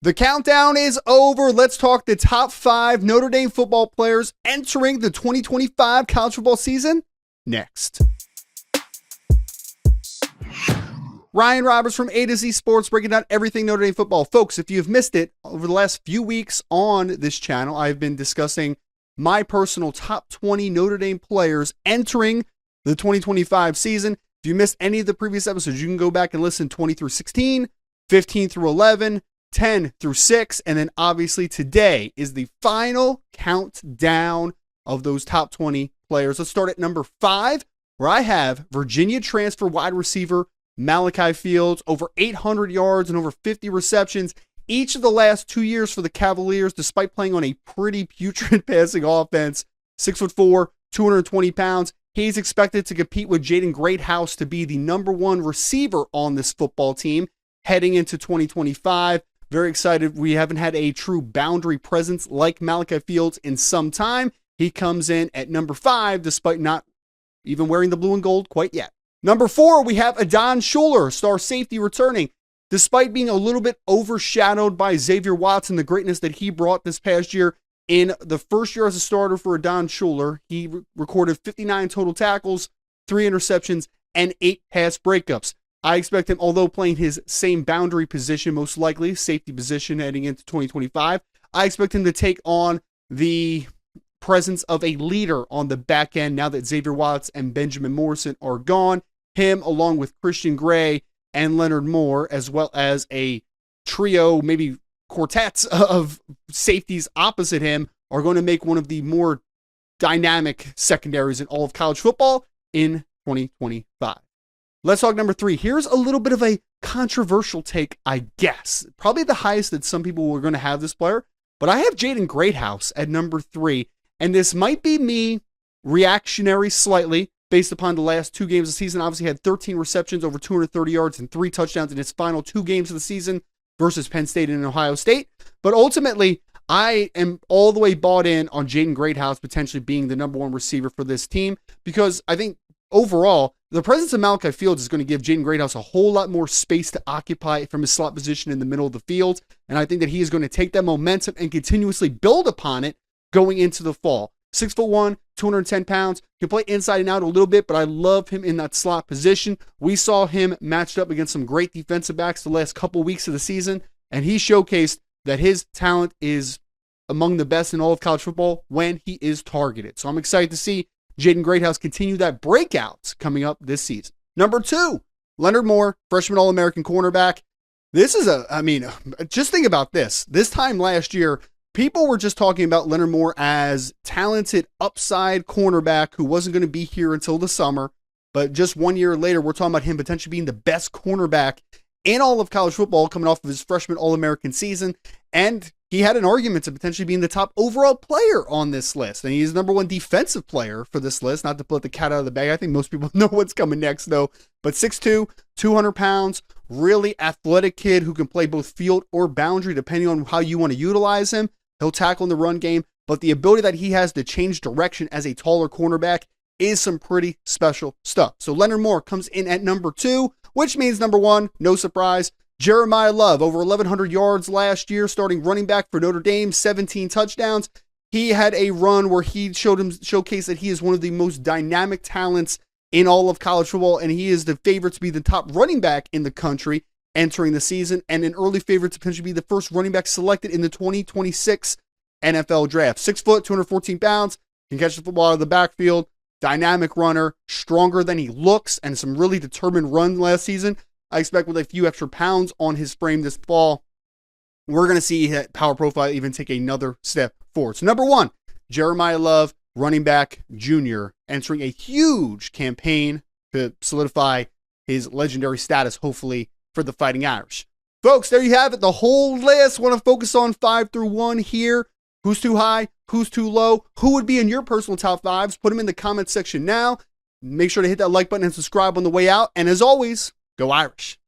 The countdown is over. Let's talk the top 5 Notre Dame football players entering the 2025 college football season next. Ryan Roberts from A to Z Sports, breaking down everything Notre Dame football. Folks, if you've missed it, over the last few weeks on this channel, I've been discussing my personal top 20 Notre Dame players entering the 2025 season. If you missed any of the previous episodes, you can go back and listen 20 through 16, 15 through 11, 10 through 6, and then obviously today is the final countdown of those top 20 players. Let's start at number 5, where I have Virginia transfer wide receiver Malachi Fields, over 800 yards and over 50 receptions each of the last 2 years for the Cavaliers, despite playing on a pretty putrid passing offense. 6'4", 220 pounds. He's expected to compete with Jaden Greathouse to be the number 1 receiver on this football team heading into 2025. Very excited. We haven't had a true boundary presence like Malachi Fields in some time. He comes in at number 5, despite not even wearing the blue and gold quite yet. Number 4, we have Adon Scheler, star safety, returning. Despite being a little bit overshadowed by Xavier Watson, the greatness that he brought this past year, in the first year as a starter for Adon Scheler, he recorded 59 total tackles, 3 interceptions, and 8 pass breakups. I expect him, although playing his same boundary position, most likely, safety position heading into 2025, I expect him to take on the presence of a leader on the back end now that Xavier Watts and Benjamin Morrison are gone. Him, along with Christian Gray and Leonard Moore, as well as a trio, maybe quartets of safeties opposite him, are going to make one of the more dynamic secondaries in all of college football in 2025. Let's talk number 3. Here's a little bit of a controversial take, I guess. Probably the highest that some people were going to have this player, but I have Jaden Greathouse at number 3, and this might be me reactionary slightly based upon the last 2 games of the season. Obviously had 13 receptions, over 230 yards, and 3 touchdowns in his final 2 games of the season versus Penn State and Ohio State. But ultimately, I am all the way bought in on Jaden Greathouse potentially being the number 1 receiver for this team, because I think overall, the presence of Malachi Fields is going to give Jaden Greathouse a whole lot more space to occupy from his slot position in the middle of the field. And I think that he is going to take that momentum and continuously build upon it going into the fall. 6'1", 210 pounds, can play inside and out a little bit, but I love him in that slot position. We saw him matched up against some great defensive backs the last couple weeks of the season, and he showcased that his talent is among the best in all of college football when he is targeted. So I'm excited to see Jaden Greathouse continue that breakout coming up this season. Number 2, Leonard Moore, freshman All-American cornerback. This is just think about this. This time last year, people were just talking about Leonard Moore as talented upside cornerback who wasn't going to be here until the summer. But just 1 year later, we're talking about him potentially being the best cornerback in all of college football coming off of his freshman All-American season. And he had an argument to potentially being the top overall player on this list. And he's the number 1 defensive player for this list. Not to put the cat out of the bag. I think most people know what's coming next, though. But 6'2", 200 pounds, really athletic kid who can play both field or boundary depending on how you want to utilize him. He'll tackle in the run game. But the ability that he has to change direction as a taller cornerback is some pretty special stuff. So Leonard Moore comes in at number 2, which means number 1, no surprise, Jeremiah Love, over 1,100 yards last year, starting running back for Notre Dame, 17 touchdowns. He had a run where he showcased that he is one of the most dynamic talents in all of college football, and he is the favorite to be the top running back in the country entering the season, and an early favorite to potentially be the first running back selected in the 2026 NFL draft. 6 foot, 214 pounds, can catch the football out of the backfield, dynamic runner, stronger than he looks, and some really determined run last season. I expect with a few extra pounds on his frame this fall, we're going to see that power profile even take another step forward. So number 1, Jeremiah Love, running back junior, entering a huge campaign to solidify his legendary status, hopefully, for the Fighting Irish. Folks, there you have it. The whole list. Want to focus on 5 through 1 here. Who's too high? Who's too low? Who would be in your personal top 5s? Put them in the comment section now. Make sure to hit that like button and subscribe on the way out. And as always, go Irish.